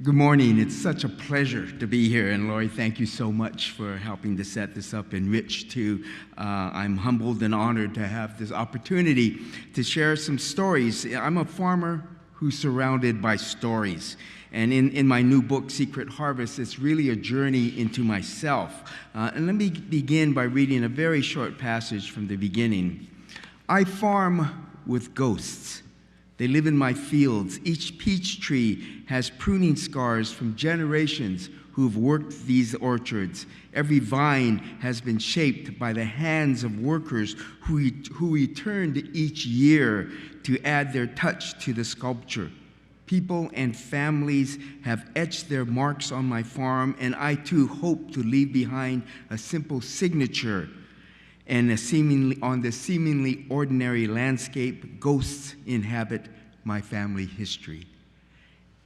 Good morning. It's such a pleasure to be here. And Lori, thank you so much for helping to set this up. And Rich, too. I'm humbled and honored to have this opportunity to share some stories. I'm a farmer who's surrounded by stories. And in my new book, Secret Harvest, it's really a journey into myself. And let me begin by reading a very short passage from the beginning. I farm with ghosts. They live in my fields. Each peach tree has pruning scars from generations who've worked these orchards. Every vine has been shaped by the hands of workers who returned each year to add their touch to the sculpture. People and families have etched their marks on my farm, and I too hope to leave behind a simple signature. And on the seemingly ordinary landscape, ghosts inhabit my family history.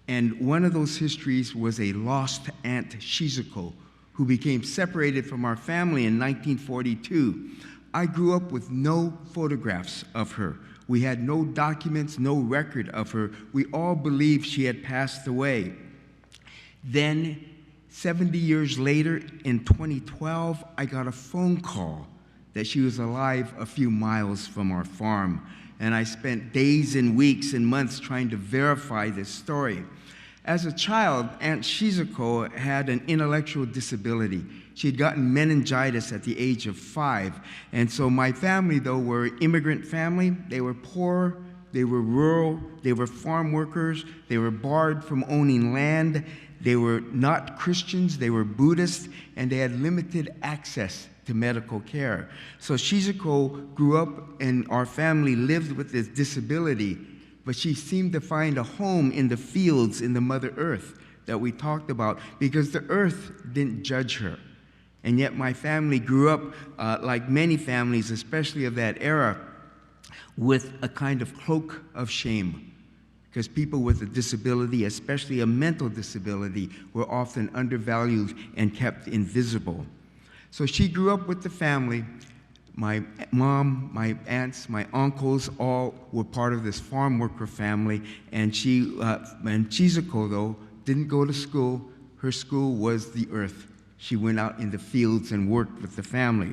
And one of those histories was a lost aunt, Shizuko, who became separated from our family in 1942. I grew up with no photographs of her. We had no documents, no record of her. We all believed she had passed away. Then, 70 years later, in 2012, I got a phone call that she was alive a few miles from our farm. And I spent days and weeks and months trying to verify this story. As a child, Aunt Shizuko had an intellectual disability. She had gotten meningitis at the age of 5. And so my family, though, were an immigrant family. They were poor, they were rural, they were farm workers, they were barred from owning land, they were not Christians, they were Buddhists, and they had limited access to medical care. So Shizuko grew up and our family lived with this disability, but she seemed to find a home in the fields, in the Mother Earth that we talked about, because the earth didn't judge her. And yet my family grew up, like many families, especially of that era, with a kind of cloak of shame. Because people with a disability, especially a mental disability, were often undervalued and kept invisible. So she grew up with the family. My mom, my aunts, my uncles, all were part of this farm worker family. And Shizuko, though, didn't go to school. Her school was the earth. She went out in the fields and worked with the family.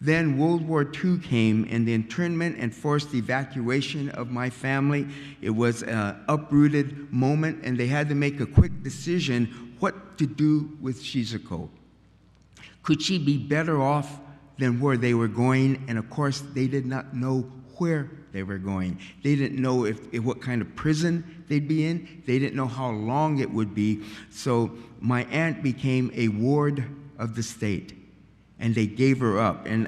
Then World War II came, and the internment and forced evacuation of my family. It was an uprooted moment, and they had to make a quick decision what to do with Shizuko. Could she be better off than where they were going? And of course, they did not know where they were going. They didn't know what kind of prison they'd be in. They didn't know how long it would be. So my aunt became a ward of the state, and they gave her up. And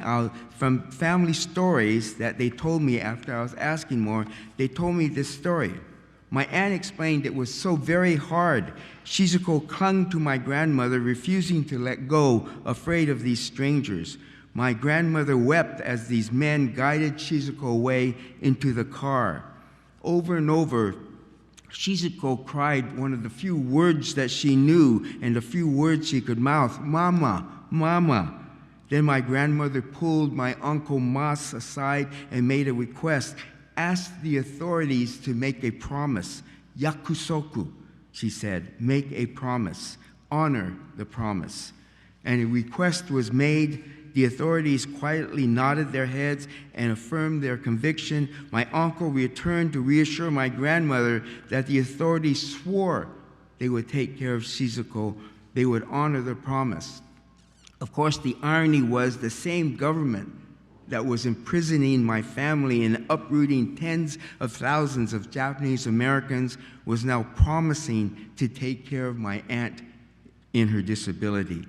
from family stories that they told me after I was asking more, they told me this story. My aunt explained it was so very hard. Shizuko clung to my grandmother, refusing to let go, afraid of these strangers. My grandmother wept as these men guided Shizuko away into the car. Over and over, Shizuko cried one of the few words that she knew and the few words she could mouth, "Mama, Mama." Then my grandmother pulled my Uncle Mas aside and made a request. Ask the authorities to make a promise. Yakusoku, she said, make a promise. Honor the promise. And a request was made. The authorities quietly nodded their heads and affirmed their conviction. My uncle returned to reassure my grandmother that the authorities swore they would take care of Shizuko. They would honor the promise. Of course, the irony was the same government that was imprisoning my family and uprooting tens of thousands of Japanese Americans was now promising to take care of my aunt in her disability.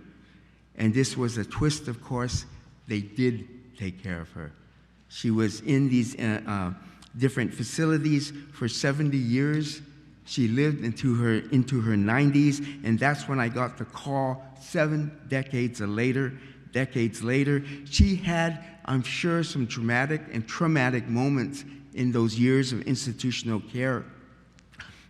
And this was a twist, of course. They did take care of her. She was in these different facilities for 70 years. She lived into her 90s, and that's when I got the call 7 decades later. She had, I'm sure, some dramatic and traumatic moments in those years of institutional care.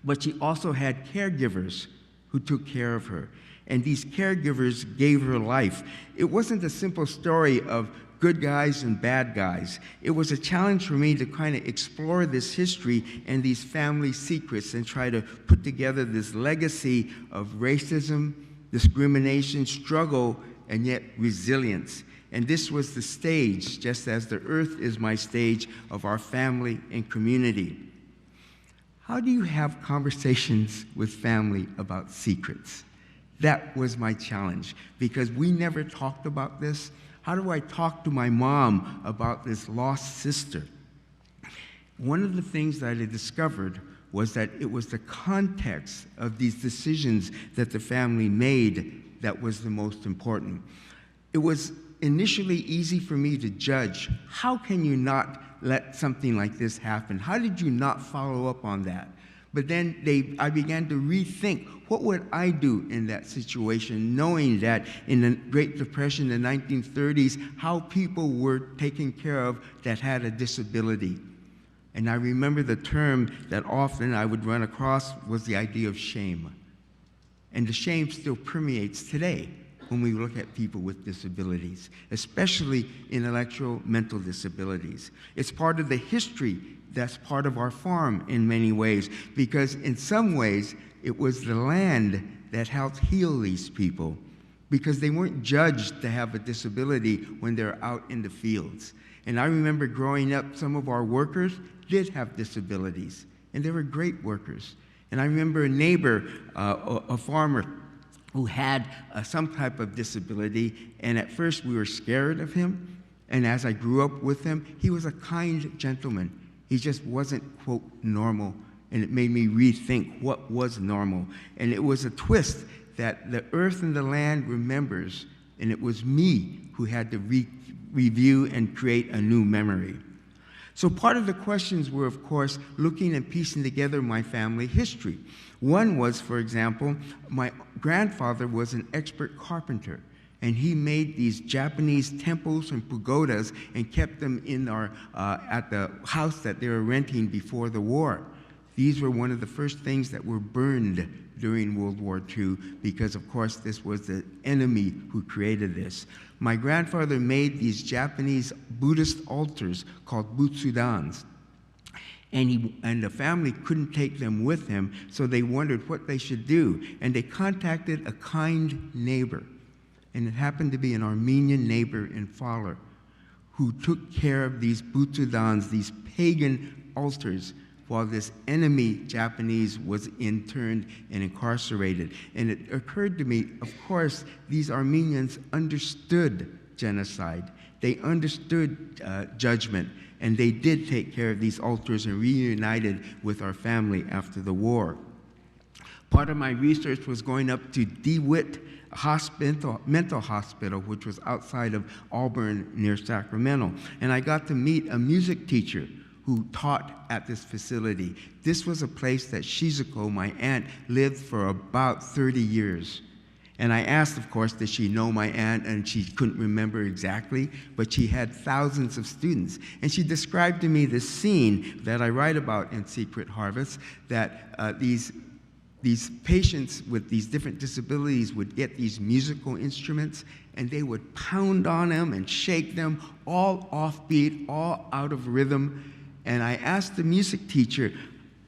But she also had caregivers who took care of her. And these caregivers gave her life. It wasn't a simple story of good guys and bad guys. It was a challenge for me to kind of explore this history and these family secrets and try to put together this legacy of racism, discrimination, struggle, and yet resilience. And this was the stage, just as the earth is my stage, of our family and community. How do you have conversations with family about secrets? That was my challenge, because we never talked about this. How do I talk to my mom about this lost sister? One of the things that I discovered was that it was the context of these decisions that the family made that was the most important. It was initially easy for me to judge. How can you not let something like this happen? How did you not follow up on that? But then I began to rethink, what would I do in that situation, knowing that in the Great Depression in the 1930s, how people were taken care of that had a disability. And I remember the term that often I would run across was the idea of shame. And the shame still permeates today when we look at people with disabilities, especially intellectual mental disabilities. It's part of the history that's part of our farm in many ways, because in some ways, it was the land that helped heal these people, because they weren't judged to have a disability when they're out in the fields. And I remember growing up, some of our workers did have disabilities, and they were great workers. And I remember a neighbor, a farmer, who had some type of disability, and at first we were scared of him, and as I grew up with him, he was a kind gentleman. He just wasn't, quote, normal, and it made me rethink what was normal. And it was a twist that the earth and the land remembers, and it was me who had to review and create a new memory. So part of the questions were, of course, looking and piecing together my family history. One was, for example, my grandfather was an expert carpenter, and he made these Japanese temples and pagodas and kept them in at the house that they were renting before the war. These were one of the first things that were burned during World War II because, of course, this was the enemy who created this. My grandfather made these Japanese Buddhist altars called butsudans. And the family couldn't take them with him, so they wondered what they should do. And they contacted a kind neighbor. And it happened to be an Armenian neighbor in Fowler who took care of these butsudans, these pagan altars, while this enemy Japanese was interned and incarcerated. And it occurred to me, of course, these Armenians understood genocide. They understood judgment, and they did take care of these altars and reunited with our family after the war. Part of my research was going up to DeWitt Mental Hospital, which was outside of Auburn near Sacramento. And I got to meet a music teacher who taught at this facility. This was a place that Shizuko, my aunt, lived for about 30 years. And I asked, of course, did she know my aunt, and she couldn't remember exactly, but she had thousands of students. And she described to me this scene that I write about in Secret Harvest, that these patients with these different disabilities would get these musical instruments, and they would pound on them and shake them, all offbeat, all out of rhythm. And I asked the music teacher,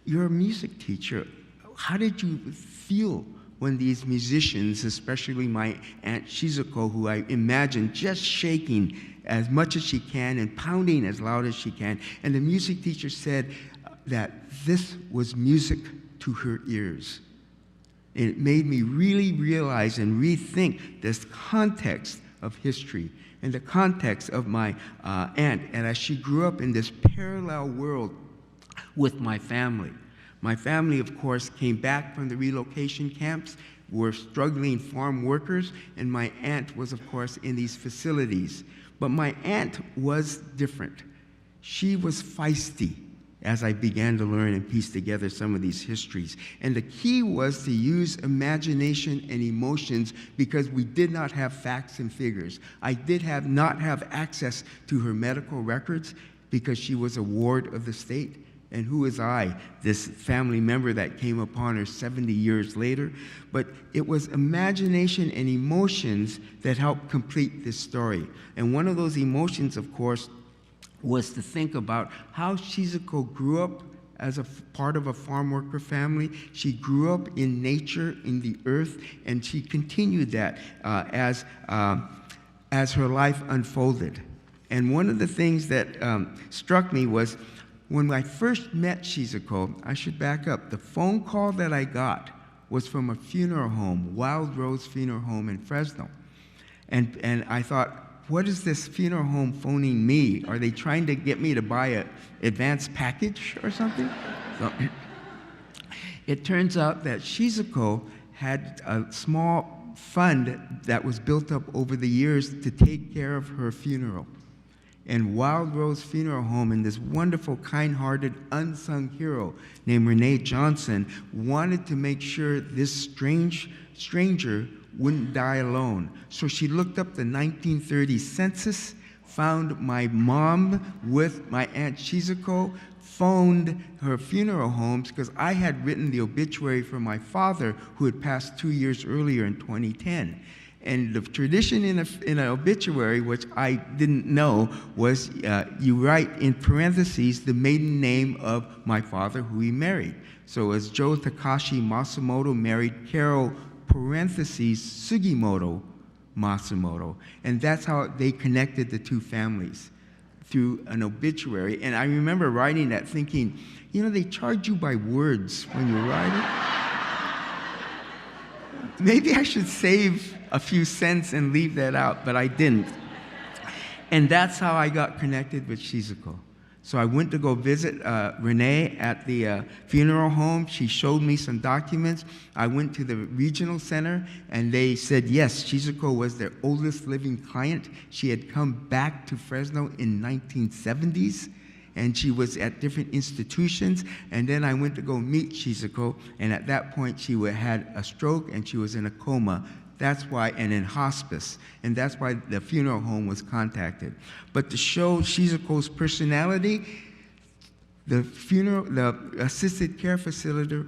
you're a music teacher, how did you feel when these musicians, especially my Aunt Shizuko, who I imagine just shaking as much as she can and pounding as loud as she can, and the music teacher said that this was music to her ears. And it made me really realize and rethink this context of history and the context of my aunt, and as she grew up in this parallel world with my family. My family, of course, came back from the relocation camps, were struggling farm workers, and my aunt was, of course, in these facilities. But my aunt was different. She was feisty as I began to learn and piece together some of these histories. And the key was to use imagination and emotions because we did not have facts and figures. I did not have access to her medical records because she was a ward of the state. And who was I, this family member that came upon her 70 years later? But it was imagination and emotions that helped complete this story. And one of those emotions, of course, was to think about how Shizuko grew up as a part of a farm worker family. She grew up in nature, in the earth, and she continued that as her life unfolded. And one of the things that struck me was when I first met Shizuko, I should back up. The phone call that I got was from a funeral home, Wild Rose Funeral Home in Fresno. And I thought, what is this funeral home phoning me? Are they trying to get me to buy an advance package or something? So, it turns out that Shizuko had a small fund that was built up over the years to take care of her funeral. And Wild Rose Funeral Home and this wonderful, kind-hearted, unsung hero named Renee Johnson wanted to make sure this stranger wouldn't die alone. So she looked up the 1930 census, found my mom with my Aunt Shizuko, phoned her funeral homes, because I had written the obituary for my father, who had passed 2 years earlier in 2010. And the tradition in an obituary, which I didn't know, was you write in parentheses the maiden name of my father who he married. So as Joe Takashi Masumoto married Carol, parentheses, Sugimoto Masumoto. And that's how they connected the two families, through an obituary. And I remember writing that thinking, you know, they charge you by words when you write it. Maybe I should save a few cents and leave that out, but I didn't. And that's how I got connected with Shizuko. So I went to go visit Renee at the funeral home. She showed me some documents. I went to the regional center, and they said, yes, Shizuko was their oldest living client. She had come back to Fresno in 1970s, and she was at different institutions. And then I went to go meet Shizuko, and at that point, she had a stroke, and she was in a coma. That's why, and in hospice, and that's why the funeral home was contacted. But to show Shizuko's personality, the assisted care facility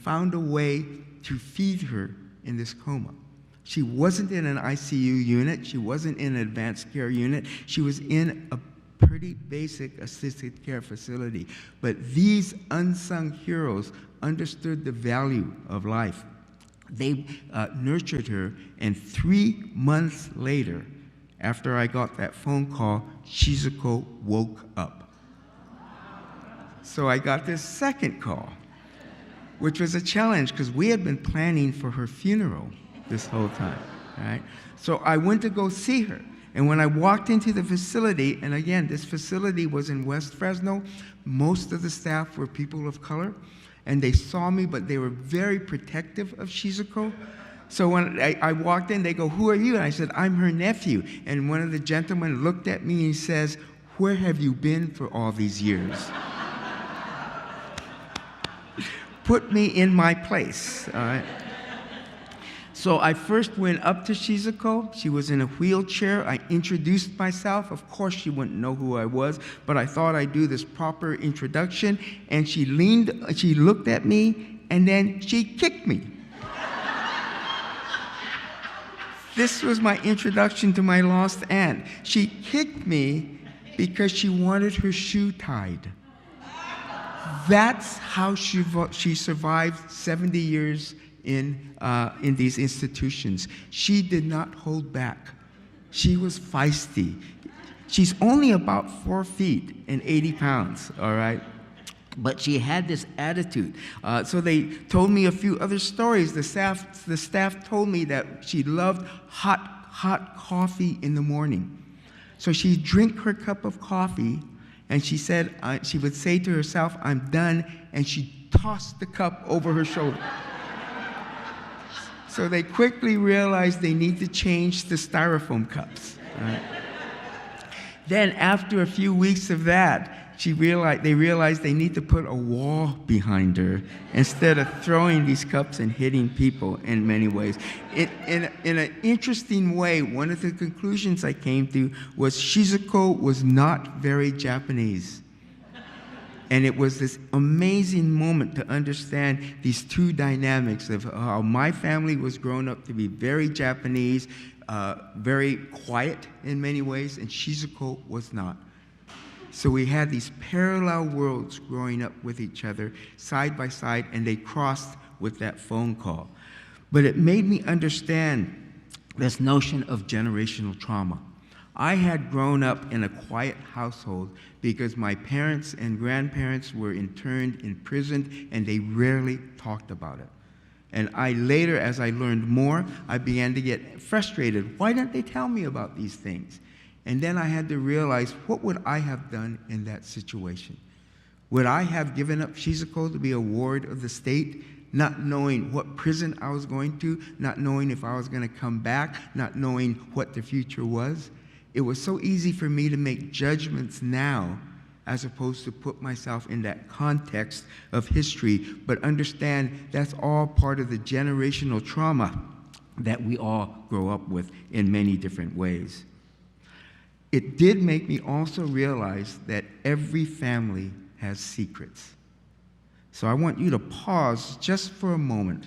found a way to feed her in this coma. She wasn't in an ICU unit. She wasn't in an advanced care unit. She was in a pretty basic assisted care facility. But these unsung heroes understood the value of life. They nurtured her, and 3 months later, after I got that phone call, Shizuko woke up. So I got this second call, which was a challenge because we had been planning for her funeral this whole time, right? So I went to go see her. And when I walked into the facility, and again, this facility was in West Fresno, most of the staff were people of color. And they saw me, but they were very protective of Shizuko. So when I walked in, they go, who are you? And I said, I'm her nephew. And one of the gentlemen looked at me and he says, where have you been for all these years? Put me in my place, all right? So I first went up to Shizuko. She was in a wheelchair. I introduced myself. Of course, she wouldn't know who I was, but I thought I'd do this proper introduction. And she looked at me, and then she kicked me. This was my introduction to my lost aunt. She kicked me because she wanted her shoe tied. That's how she survived 70 years in these institutions. She did not hold back. She was feisty. She's only about 4 feet and 80 pounds, all right? But she had this attitude. So they told me a few other stories. The staff told me that she loved hot coffee in the morning. So she'd drink her cup of coffee, and she said, she would say to herself, I'm done, and she'd toss the cup over her shoulder. So they quickly realized they need to change the styrofoam cups. Right? Then after a few weeks of that, they realized they need to put a wall behind her instead of throwing these cups and hitting people in many ways. In an interesting way, one of the conclusions I came to was Shizuko was not very Japanese. And it was this amazing moment to understand these two dynamics of how my family was grown up to be very Japanese, very quiet in many ways, and Shizuko was not. So we had these parallel worlds growing up with each other, side by side, and they crossed with that phone call. But it made me understand this notion of generational trauma. I had grown up in a quiet household because my parents and grandparents were interned, imprisoned, and they rarely talked about it. And I later, as I learned more, I began to get frustrated. Why didn't they tell me about these things? And then I had to realize, what would I have done in that situation? Would I have given up Shizuko to be a ward of the state, not knowing what prison I was going to, not knowing if I was going to come back, not knowing what the future was? It was so easy for me to make judgments now as opposed to put myself in that context of history, but understand that's all part of the generational trauma that we all grow up with in many different ways. It did make me also realize that every family has secrets. So I want you to pause just for a moment.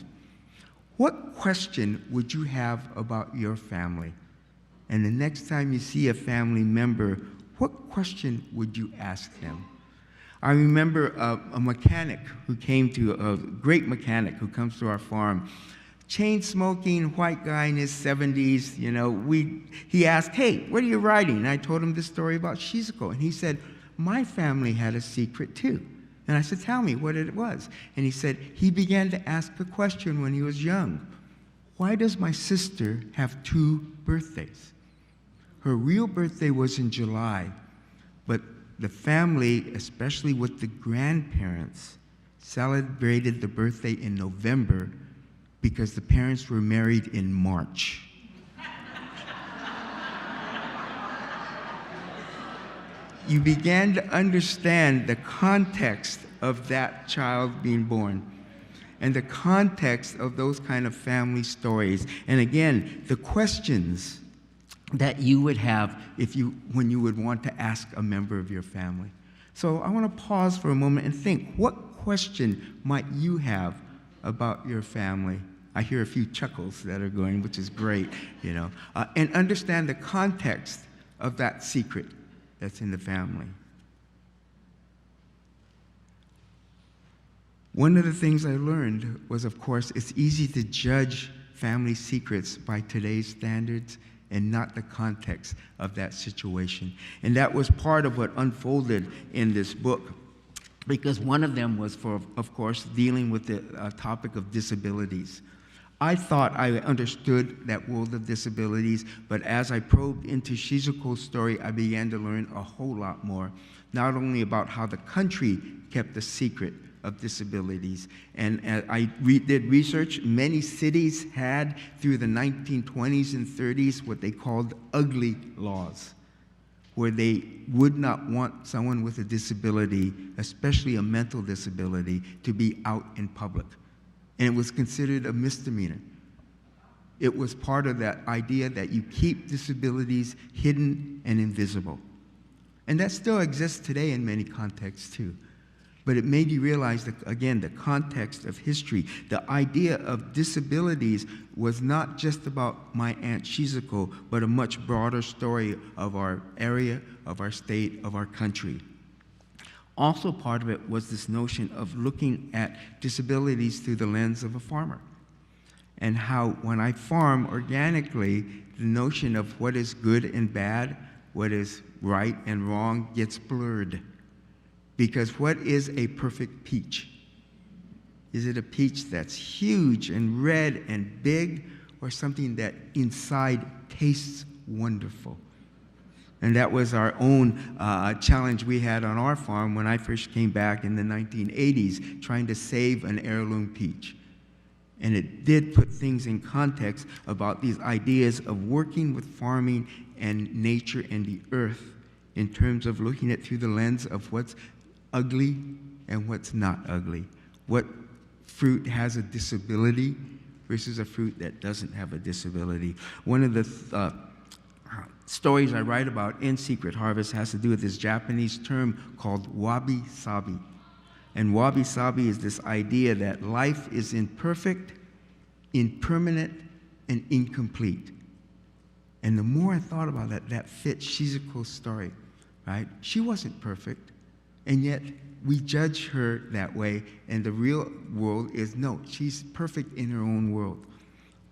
What question would you have about your family? And the next time you see a family member, what question would you ask them? I remember a mechanic who came to, a great mechanic who comes to our farm, chain-smoking white guy in his 70s, he asked, hey, what are you writing? And I told him this story about Shizuko. And he said, my family had a secret too. And I said, tell me what it was. And he said, he began to ask a question when he was young. Why does my sister have 2 birthdays? Her real birthday was in July, but the family, especially with the grandparents, celebrated the birthday in November because the parents were married in March. You began to understand the context of that child being born and the context of those kind of family stories. And again, the questions that you would have when you would want to ask a member of your family. So I want to pause for a moment and think, what question might you have about your family? I hear a few chuckles that are going, which is great, and understand the context of that secret that's in the family. One of the things I learned was, of course, it's easy to judge family secrets by today's standards and not the context of that situation. And that was part of what unfolded in this book, because one of them was of course, dealing with the topic of disabilities. I thought I understood that world of disabilities, but as I probed into Shizuko's story, I began to learn a whole lot more, not only about how the country kept the secret of disabilities. And I did research. Many cities had, through the 1920s and 30s, what they called ugly laws, where they would not want someone with a disability, especially a mental disability, to be out in public. And it was considered a misdemeanor. It was part of that idea that you keep disabilities hidden and invisible. And that still exists today in many contexts too. But it made you realize that, again, the context of history, the idea of disabilities was not just about my Aunt Shizuko, but a much broader story of our area, of our state, of our country. Also part of it was this notion of looking at disabilities through the lens of a farmer. And how when I farm organically, the notion of what is good and bad, what is right and wrong gets blurred. Because what is a perfect peach? Is it a peach that's huge and red and big, or something that inside tastes wonderful? And that was our own challenge we had on our farm when I first came back in the 1980s, trying to save an heirloom peach. And it did put things in context about these ideas of working with farming and nature and the earth in terms of looking at it through the lens of what's ugly and what's not ugly. What fruit has a disability versus a fruit that doesn't have a disability. One of the stories I write about in Secret Harvest has to do with this Japanese term called wabi-sabi. And wabi-sabi is this idea that life is imperfect, impermanent, and incomplete. And the more I thought about that, that fits Shizuko's story, right? She wasn't perfect, and yet we judge her that way, and the real world is no, she's perfect in her own world,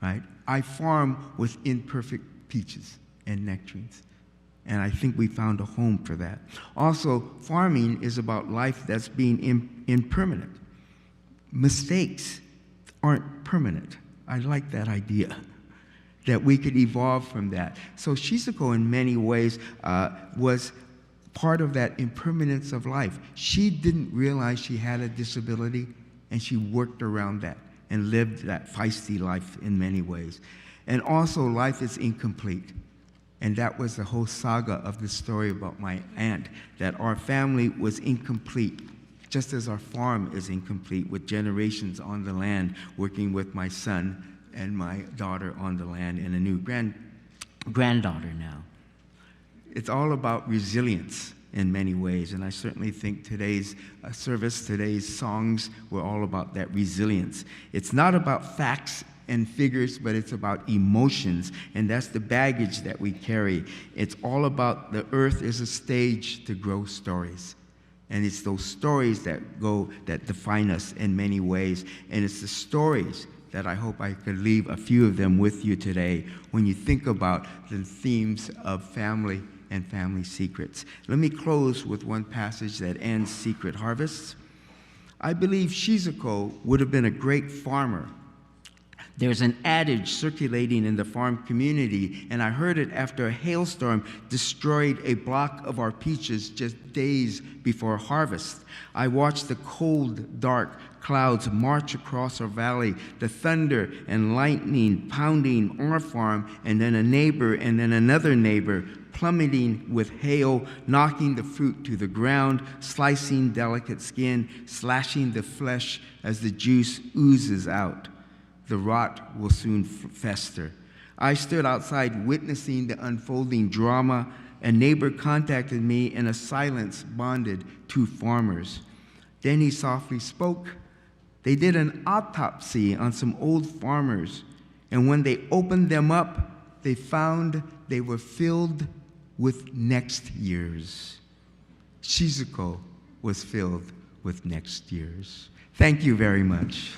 right? I farm with imperfect peaches and nectarines, and I think we found a home for that. Also, farming is about life that's being impermanent. Mistakes aren't permanent. I like that idea, that we could evolve from that. So Shizuko, in many ways, was part of that impermanence of life. She didn't realize she had a disability, and she worked around that and lived that feisty life in many ways. And also, life is incomplete. And that was the whole saga of the story about my aunt, that our family was incomplete, just as our farm is incomplete, with generations on the land, working with my son and my daughter on the land, and a new granddaughter now. It's all about resilience in many ways, and I certainly think today's service, today's songs were all about that resilience. It's not about facts and figures, but it's about emotions, and that's the baggage that we carry. It's all about the earth is a stage to grow stories. And it's those stories that define us in many ways. And it's the stories that I hope I could leave a few of them with you today when you think about the themes of family and family secrets. Let me close with one passage that ends Secret Harvests. I believe Shizuko would have been a great farmer. There's an adage circulating in the farm community, and I heard it after a hailstorm destroyed a block of our peaches just days before harvest. I watched the cold, dark clouds march across our valley, the thunder and lightning pounding our farm, and then a neighbor and then another neighbor, plummeting with hail, knocking the fruit to the ground, slicing delicate skin, slashing the flesh as the juice oozes out. The rot will soon fester. I stood outside witnessing the unfolding drama. A neighbor contacted me, and a silence bonded two farmers. Then he softly spoke. They did an autopsy on some old farmers, and when they opened them up, they found they were filled with next years. Shizuko was filled with next years. Thank you very much.